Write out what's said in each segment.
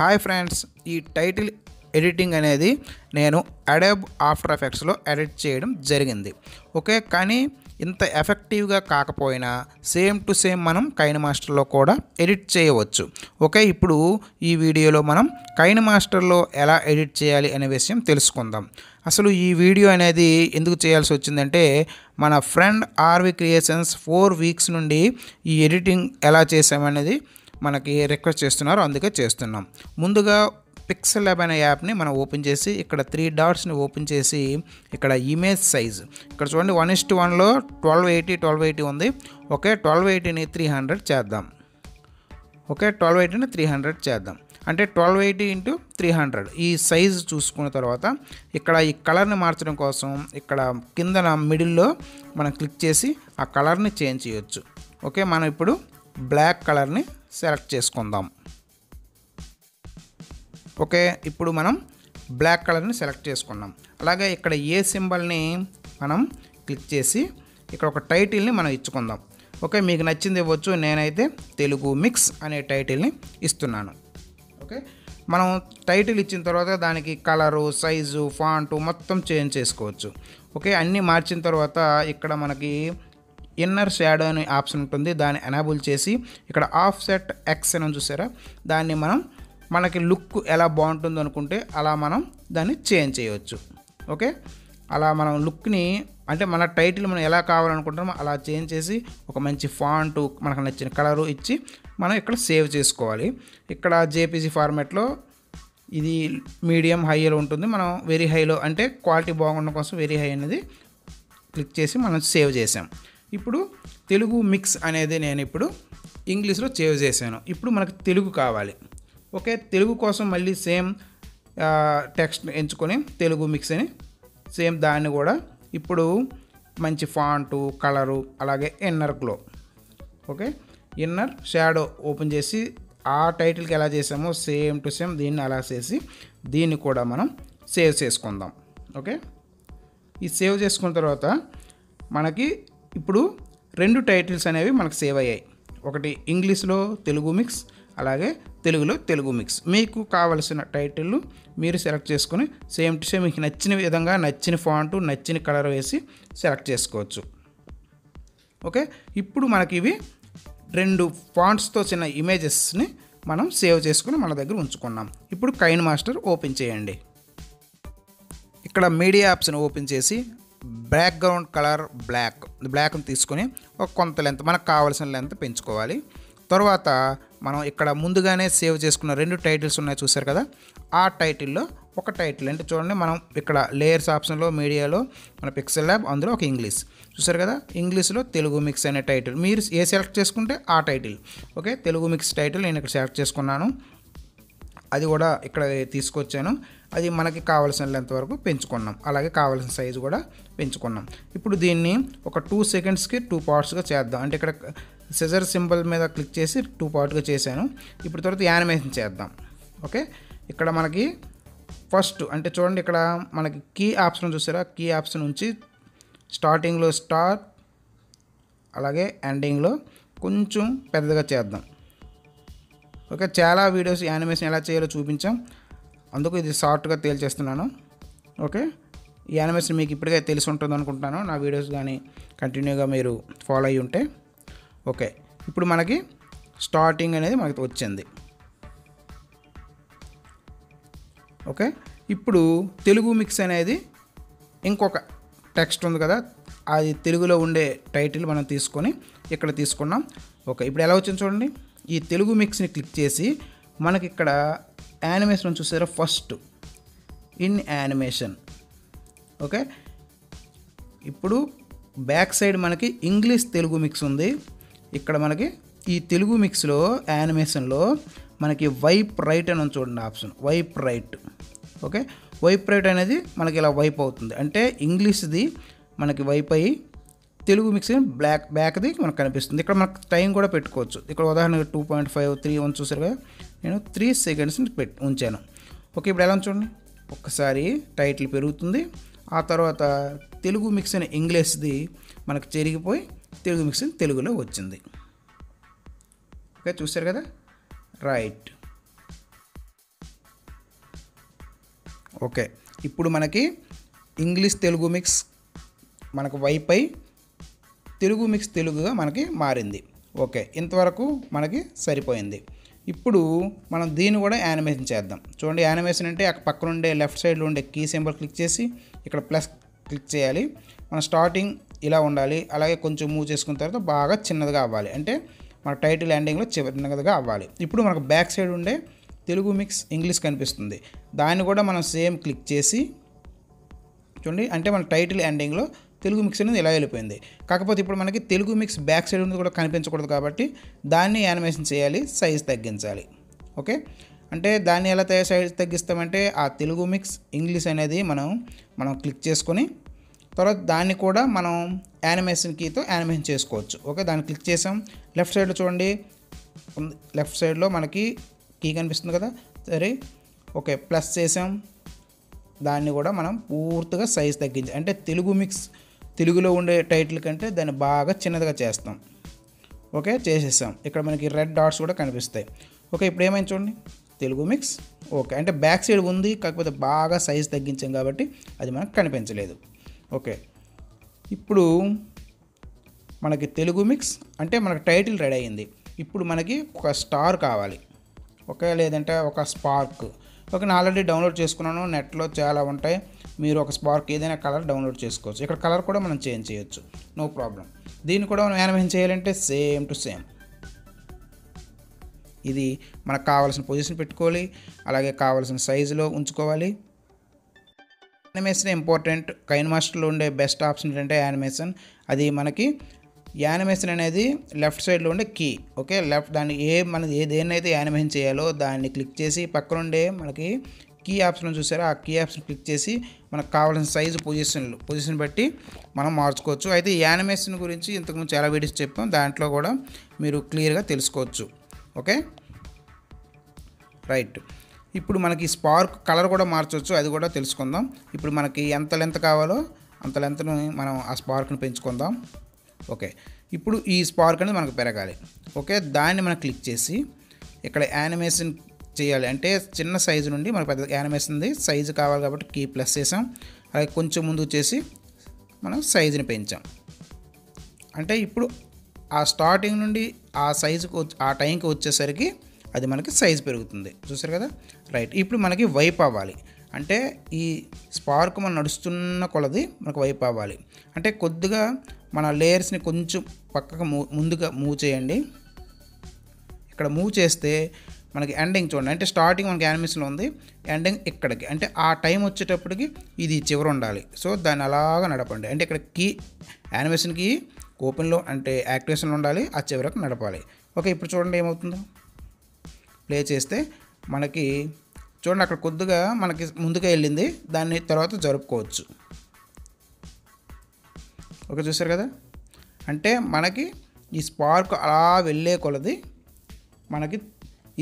Hi friends, ఈ title editing అనేది నేను అడోబ్ ఆఫ్టర్ ఎఫెక్ట్స్లో ఎడిట్ చేయడం జరిగింది. ఓకే, కానీ ఇంత ఎఫెక్టివ్గా కాకపోయినా సేమ్ టు సేమ్ మనం కైనమాస్టర్లో కూడా ఎడిట్ చేయవచ్చు. ఓకే, ఇప్పుడు ఈ వీడియోలో మనం కైనమాస్టర్లో ఎలా ఎడిట్ చేయాలి అనే విషయం తెలుసుకుందాం. అసలు ఈ వీడియో అనేది ఎందుకు చేయాల్సి వచ్చిందంటే, మన ఫ్రెండ్ ఆర్వి క్రియేషన్స్ 4 వీక్స్ నుండి ఈ ఎడిటింగ్ ఎలా చేసామనేది మనకి రిక్వెస్ట్ చేస్తున్నారు, అందుకే చేస్తున్నాం. ముందుగా పిక్సెల్ ల్యాబ్ అనే యాప్ని మనం ఓపెన్ చేసి ఇక్కడ 3 డాట్స్ని ఓపెన్ చేసి ఇక్కడ ఇమేజ్ సైజ్ ఇక్కడ చూడండి 1:1లో 1280 ఉంది. ఓకే, 1280ని 300 చేద్దాం. ఓకే, 1280ని 300 చేద్దాం. అంటే 1280 × 300 ఈ సైజ్ చూసుకున్న తర్వాత ఇక్కడ ఈ కలర్ని మార్చడం కోసం ఇక్కడ కిందన మిడిల్లో మనం క్లిక్ చేసి ఆ కలర్ని చేంజ్ చేయొచ్చు. ఓకే, మనం ఇప్పుడు బ్లాక్ కలర్ని సెలెక్ట్ చేసుకుందాం. ఓకే, ఇప్పుడు మనం బ్లాక్ కలర్ని సెలెక్ట్ చేసుకున్నాం. అలాగే ఇక్కడ ఏ సింబల్ని మనం క్లిక్ చేసి ఇక్కడ ఒక టైటిల్ని మనం ఇచ్చుకుందాం. ఓకే, మీకు నచ్చింది ఇవ్వచ్చు. నేనైతే తెలుగు మిక్స్ అనే టైటిల్ని ఇస్తున్నాను. ఓకే, మనం టైటిల్ ఇచ్చిన తర్వాత దానికి కలరు, సైజు, ఫాంటు మొత్తం చేంజ్ చేసుకోవచ్చు. ఓకే, అన్నీ మార్చిన తర్వాత ఇక్కడ మనకి ఇన్నర్ షాడో అనే ఆప్షన్ ఉంటుంది, దాన్ని ఎనేబుల్ చేసి ఇక్కడ ఆఫ్సెట్ ఎక్స్ అని చూసారా, దాన్ని మనకి లుక్ ఎలా బాగుంటుందో అనుకుంటే అలా మనం దాన్ని చేంజ్ చేయవచ్చు. ఓకే, అలా మనం లుక్ని అంటే మన టైటిల్ మనం ఎలా కావాలనుకుంటామో అలా చేంజ్ చేసి ఒక మంచి ఫాంటు మనకు నచ్చిన కలరు ఇచ్చి మనం ఇక్కడ సేవ్ చేసుకోవాలి. ఇక్కడ జేపీజీ ఫార్మాట్లో ఇది మీడియం హైలో ఉంటుంది. మనం వెరీ హైలో అంటే క్వాలిటీ బాగుండడం కోసం వెరీ హై అనేది క్లిక్ చేసి మనం సేవ్ చేసాం. ఇప్పుడు తెలుగు మిక్స్ అనేది నేను ఇప్పుడు ఇంగ్లీష్లో సేవ్ చేశాను. ఇప్పుడు మనకు తెలుగు కావాలి. ఓకే, తెలుగు కోసం మళ్ళీ సేమ్ టెక్స్ట్ ఎంచుకొని తెలుగు మిక్స్ అని సేమ్ దాన్ని కూడా ఇప్పుడు మంచి ఫాంటు, కలరు, అలాగే inner glow. Okay, inner shadow open చేసి ఆ టైటిల్కి ఎలా చేసామో సేమ్ టు సేమ్ దీన్ని అలా చేసి దీన్ని కూడా మనం సేవ్ చేసుకుందాం. ఓకే, ఈ సేవ్ చేసుకున్న తర్వాత మనకి ఇప్పుడు 2 టైటిల్స్ అనేవి మనకు సేవ్ అయ్యాయి. ఒకటి ఇంగ్లీష్లో తెలుగు మిక్స్, అలాగే తెలుగులో తెలుగు మిక్స్. మీకు కావలసిన టైటిల్ మీరు సెలెక్ట్ చేసుకొని సేమ్ టు సేమ్ మీకు నచ్చిన విధంగా నచ్చిన ఫాంటు, నచ్చిన కలర్ వేసి సెలెక్ట్ చేసుకోవచ్చు. ఓకే, ఇప్పుడు మనకి ఇవి 2 ఫాంట్స్తో చిన్న ఇమేజెస్ని మనం సేవ్ చేసుకుని మన దగ్గర ఉంచుకున్నాం. ఇప్పుడు కైనమాస్టర్ ఓపెన్ చేయండి. ఇక్కడ మీడియా ఆప్షన్ ఓపెన్ చేసి బ్యాక్గ్రౌండ్ కలర్ బ్లాక్ని తీసుకొని ఒక కొంత లెంత్ మనకు కావాల్సిన లెంత్ పెంచుకోవాలి. తర్వాత మనం ఇక్కడ ముందుగానే సేవ్ చేసుకున్న 2 టైటిల్స్ ఉన్నాయి చూసారు కదా, ఆ టైటిల్లో ఒక టైటిల్ అంటే చూడండి, మనం ఇక్కడ లేయర్స్ ఆప్షన్లో మీడియాలో మన పిక్సెల్ ల్యాబ్ అందులో ఒక ఇంగ్లీష్ చూసారు కదా, ఇంగ్లీష్లో తెలుగు మిక్స్ అనే టైటిల్ మీరు ఏ సెలెక్ట్ చేసుకుంటే ఆ title. Okay, Telugu mix title నేను ఇక్కడ సెలెక్ట్ చేసుకున్నాను, అది కూడా ఇక్కడ తీసుకొచ్చాను. అది మనకి కావాల్సిన లెంత్ వరకు పెంచుకున్నాం, అలాగే కావాల్సిన సైజు కూడా పెంచుకున్నాం. ఇప్పుడు దీన్ని ఒక 2 సెకండ్స్కి 2 పార్ట్స్గా చేద్దాం. అంటే ఇక్కడ సిజర్ సింబల్ మీద క్లిక్ చేసి 2 పార్ట్గా చేశాను. ఇప్పుడు తర్వాత యానిమేషన్ చేద్దాం. ఓకే, ఇక్కడ మనకి ఫస్ట్ అంటే చూడండి, ఇక్కడ మనకి కీ ఆప్షన్ చూసారా, కీ ఆప్షన్ నుంచి స్టార్టింగ్లో స్టార్, అలాగే ఎండింగ్లో కొంచెం పెద్దగా చేద్దాం. ఓకే, చాలా వీడియోస్ యానిమేషన్ ఎలా చేయాలో చూపించాం, అందుకు ఇది షార్ట్గా తేల్చేస్తున్నాను. ఓకే, ఈ యానిమేషన్ మీకు ఇప్పటికే తెలిసి ఉంటుంది అనుకుంటున్నాను, నా వీడియోస్ కానీ కంటిన్యూగా మీరు ఫాలో అయ్యి ఉంటే. ఓకే, ఇప్పుడు మనకి స్టార్టింగ్ అనేది మనకి వచ్చింది. ఓకే, ఇప్పుడు తెలుగు మిక్స్ అనేది ఇంకొక టెక్స్ట్ ఉంది కదా, అది తెలుగులో ఉండే టైటిల్ మనం తీసుకొని ఇక్కడ తీసుకున్నాం. ఓకే, ఇప్పుడు ఎలా వచ్చింది చూడండి, ఈ తెలుగు మిక్స్ని క్లిక్ చేసి మనకి ఇక్కడ యానిమేషన్ చూసారా, ఫస్ట్ ఇన్ యానిమేషన్. ఓకే, ఇప్పుడు బ్యాక్ సైడ్ మనకి ఇంగ్లీష్ తెలుగు మిక్స్ ఉంది. ఇక్కడ మనకి ఈ తెలుగు మిక్స్లో యానిమేషన్లో మనకి వైప్ రైట్ అని ఉంది చూడండి option, wipe right. Okay, wipe right అనేది మనకి ఇలా వైప్ అవుతుంది, అంటే ఇంగ్లీష్ది మనకి వైప్ అయ్యి తెలుగు మిక్స్ బ్యాక్ది మనకు కనిపిస్తుంది. ఇక్కడ మనకు టైం కూడా పెట్టుకోవచ్చు. ఇక్కడ ఉదాహరణగా 2.5, 3 ఉంది చూసారు కదా, నేను 3 సెకండ్స్ని ఉంచాను. ఓకే, ఇప్పుడు ఎలా చూడండి, ఒక్కసారి టైటిల్ పెరుగుతుంది, ఆ తర్వాత తెలుగు మిక్స్ అనే ఇంగ్లీష్ది మనకు చెరిగిపోయి తెలుగు మిక్స్ తెలుగులో వచ్చింది. ఓకే, చూసారు కదా, రైట్. ఓకే, ఇప్పుడు మనకి ఇంగ్లీష్ తెలుగు మిక్స్ మనకు వైపై తెలుగు మిక్స్ తెలుగుగా మనకి మారింది. ఓకే, ఇంతవరకు మనకి సరిపోయింది. ఇప్పుడు మనం దీన్ని కూడా యానిమేషన్ చేద్దాం. చూడండి, యానిమేషన్ అంటే అక్కడ పక్కన ఉండే లెఫ్ట్ సైడ్లో ఉండే కీ సింబల్ క్లిక్ చేసి ఇక్కడ ప్లస్ క్లిక్ చేయాలి. మన స్టార్టింగ్ ఇలా ఉండాలి, అలాగే కొంచెం మూవ్ చేసుకున్న తర్వాత బాగా చిన్నదిగా అవ్వాలి, అంటే మన టైటిల్ ఎండింగ్లో చిన్నదిగా అవ్వాలి. ఇప్పుడు మనకు బ్యాక్ సైడ్ ఉండే తెలుగు మిక్స్ ఇంగ్లీష్ కనిపిస్తుంది, దాన్ని కూడా మనం సేమ్ క్లిక్ చేసి చూడండి, అంటే మన టైటిల్ ఎండింగ్లో తెలుగు మిక్స్ అనేది ఇలా వెళ్ళిపోయింది. కాకపోతే ఇప్పుడు మనకి తెలుగు మిక్స్ బ్యాక్ సైడ్ ఉంది కూడా కనిపించకూడదు కాబట్టి దాన్ని యానిమేషన్ చేయాలి, సైజ్ తగ్గించాలి. ఓకే, అంటే దాన్ని ఎలా సైజ్ తగ్గిస్తామంటే ఆ తెలుగు మిక్స్ ఇంగ్లీష్ అనేది మనం క్లిక్ చేసుకొని తర్వాత దాన్ని కూడా మనం యానిమేషన్ కీతో యానిమేషన్ చేసుకోవచ్చు. ఓకే, దాన్ని క్లిక్ చేసాం, లెఫ్ట్ సైడ్లో చూడండి, లెఫ్ట్ సైడ్లో మనకి కీ కనిపిస్తుంది కదా, సరే ఓకే ప్లస్ చేసాం, దాన్ని కూడా మనం పూర్తిగా సైజ్ తగ్గించాం, అంటే తెలుగు మిక్స్ తెలుగులో ఉండే టైటిల్ కంటే దాన్ని బాగా చిన్నదిగా చేస్తాం. ఓకే, చేసేసాం. ఇక్కడ మనకి రెడ్ డాట్స్ కూడా కనిపిస్తాయి. ఓకే, ఇప్పుడు ఏమైంది చూడండి, తెలుగు మిక్స్. ఓకే, అంటే బ్యాక్ సైడ్ ఉంది, కాకపోతే బాగా సైజ్ తగ్గించాం కాబట్టి అది మనకు కనిపించలేదు. ఓకే, ఇప్పుడు మనకి తెలుగు మిక్స్ అంటే మనకు టైటిల్ రెడీ అయింది. ఇప్పుడు మనకి ఒక స్టార్ కావాలి, ఓకే, లేదంటే ఒక స్పార్క్. ఓకే, నేను ఆల్రెడీ డౌన్లోడ్ చేసుకున్నాను, నెట్లో చాలా ఉంటాయి, మీరు ఒక స్పార్క్ ఏదైనా కలర్ డౌన్లోడ్ చేసుకోవచ్చు. ఇక్కడ కలర్ కూడా మనం చేంజ్ చేయొచ్చు, నో ప్రాబ్లం. దీన్ని కూడా మనం యానిమేషన్ చేయాలంటే సేమ్ టు సేమ్ ఇది మనకు కావాల్సిన పొజిషన్ పెట్టుకోవాలి, అలాగే కావాల్సిన సైజులో ఉంచుకోవాలి. Animation important. కైన్మాస్టర్లో ఉండే బెస్ట్ ఆప్షన్ ఏంటంటే యానిమేషన్. అది మనకి యానిమేషన్ అనేది లెఫ్ట్ సైడ్లో ఉండే కీ. ఓకే, లెఫ్ట్ దాన్ని మనది దేన్నైతే యానిమేషన్ చేయాలో దాన్ని క్లిక్ చేసి పక్కనుండే మనకి కీ ఆప్షన్ చూసారా, ఆ కీ ఆప్షన్ క్లిక్ చేసి మనకు కావాల్సిన సైజు పొజిషన్ బట్టి మనం మార్చుకోవచ్చు. అయితే ఈ యానిమేషన్ గురించి ఇంతకుముందు చాలా వీడియోస్ చెప్పాం, దాంట్లో కూడా మీరు క్లియర్గా తెలుసుకోవచ్చు. Okay, right. ఇప్పుడు మనకి స్పార్క్ కలర్ కూడా మార్చవచ్చు, అది కూడా తెలుసుకుందాం. ఇప్పుడు మనకి ఎంత లెంత్ కావాలో అంత లెంత్ను మనం ఆ స్పార్క్ని పెంచుకుందాం. ఓకే, ఇప్పుడు ఈ స్పార్క్ అనేది మనకు పెరగాలి. ఓకే, దాన్ని మనం క్లిక్ చేసి ఇక్కడ యానిమేషన్ చేయాలి, అంటే చిన్న సైజు నుండి మనకు పెద్ద యానిమేషన్ది సైజు కావాలి కాబట్టి కీ ప్లస్ చేసాం, అలాగే కొంచెం ముందు చేసి మనం సైజుని పెంచాం. అంటే ఇప్పుడు ఆ స్టార్టింగ్ నుండి ఆ సైజుకు ఆ టైంకి వచ్చేసరికి అది మనకి సైజు పెరుగుతుంది, చూసారు కదా. రైట్, ఇప్పుడు మనకి వైప్ అవ్వాలి, అంటే ఈ స్పార్క్ మనం నడుస్తున్న కొలది మనకు వైప్ అవ్వాలి. అంటే కొద్దిగా మన లేయర్స్ని కొంచెం పక్కకు ముందుగా మూవ్ చేయండి. ఇక్కడ మూవ్ చేస్తే మనకి ఎండింగ్ చూడండి, అంటే స్టార్టింగ్ మనకి యానిమేషన్లో ఉంది, ఎండింగ్ ఇక్కడికి, అంటే ఆ టైం వచ్చేటప్పటికి ఇది చివరి ఉండాలి. సో దాన్ని అలాగా నడపండి, అంటే ఇక్కడ కీ యానిమేషన్కి ఓపెన్లో అంటే యాక్టివేషన్లో ఉండాలి, ఆ చివరకు నడపాలి. ఓకే, ఇప్పుడు చూడండి ఏమవుతుందో. ప్లే చేస్తే మనకి చూడండి అక్కడ కొద్దిగా మనకి ముందుగా వెళ్ళింది, దాన్ని తర్వాత జరుపుకోవచ్చు. ఓకే, చూసారు కదా. అంటే మనకి ఈ స్పార్క్ అలా వెళ్ళే కొలది మనకి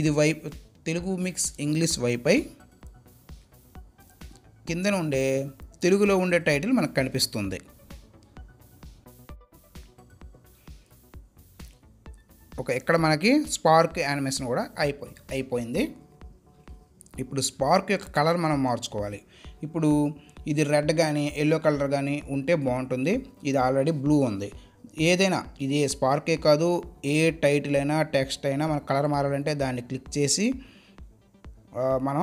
ఇది వైప్ తెలుగు మిక్స్ ఇంగ్లీష్ వైపై కిందన ఉండే తెలుగులో ఉండే టైటిల్ మనకు కనిపిస్తుంది. ఓకే, ఇక్కడ మనకి స్పార్క్ యానిమేషన్ కూడా అయిపోయింది. ఇప్పుడు స్పార్క్ యొక్క కలర్ మనం మార్చుకోవాలి. ఇప్పుడు ఇది రెడ్ కానీ ఎల్లో కలర్ కానీ ఉంటే బాగుంటుంది, ఇది ఆల్రెడీ బ్లూ ఉంది. ఏదైనా ఇది స్పార్కే కాదు, ఏ టైటిల్ అయినా టెక్స్ట్ అయినా మన కలర్ మారాలంటే దాన్ని క్లిక్ చేసి మనం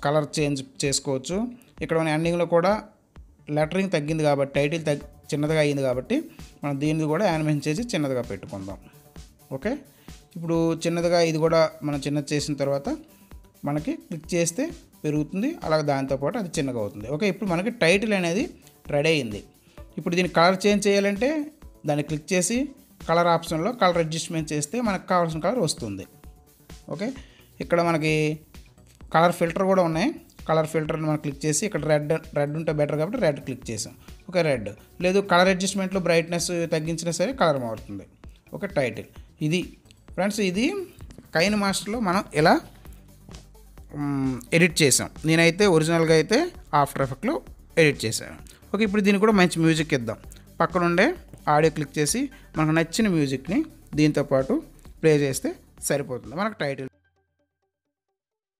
కలర్ చేంజ్ చేసుకోవచ్చు. ఇక్కడ మన ఎండింగ్లో కూడా లెటరింగ్ తగ్గింది కాబట్టి టైటిల్ చిన్నదిగా అయ్యింది కాబట్టి మనం దీన్ని కూడా యానిమేషన్ చేసి చిన్నదిగా పెట్టుకుందాం. ఓకే, ఇప్పుడు చిన్నదిగా ఇది కూడా మనం చిన్నది చేసిన తర్వాత మనకి క్లిక్ చేస్తే పెరుగుతుంది, అలాగే దాంతోపాటు అది చిన్నగా అవుతుంది. ఓకే, ఇప్పుడు మనకి టైటిల్ అనేది రెడీ అయింది. ఇప్పుడు దీన్ని కలర్ చేంజ్ చేయాలంటే దాన్ని క్లిక్ చేసి కలర్ ఆప్షన్లో కలర్ అడ్జస్ట్మెంట్ చేస్తే మనకు కావాల్సిన కలర్ వస్తుంది. ఓకే, ఇక్కడ మనకి కలర్ ఫిల్టర్ కూడా ఉన్నాయి. కలర్ ఫిల్టర్ని మనం క్లిక్ చేసి ఇక్కడ రెడ్ ఉంటే బెటర్ కాబట్టి రెడ్ క్లిక్ చేసాం. ఓకే, రెడ్ లేదు కలర్ అడ్జస్ట్మెంట్లో బ్రైట్నెస్ తగ్గించినా సరే కలర్ మారుతుంది. ఓకే, టైటిల్ ఇది ఫ్రెండ్స్, ఇది కైన్మాస్టర్లో మనం ఇలా ఎడిట్ చేసాం. నేనైతే ఒరిజినల్గా అయితే ఆఫ్టర్ ఎఫెక్ట్లో ఎడిట్ చేశాను. ఓకే, ఇప్పుడు దీనికి కూడా మంచి మ్యూజిక్ ఇద్దాం. పక్కనుండే ఆడియో క్లిక్ చేసి మనకు నచ్చిన మ్యూజిక్ని దీంతోపాటు ప్లే చేస్తే సరిపోతుంది, మనకు టైటిల్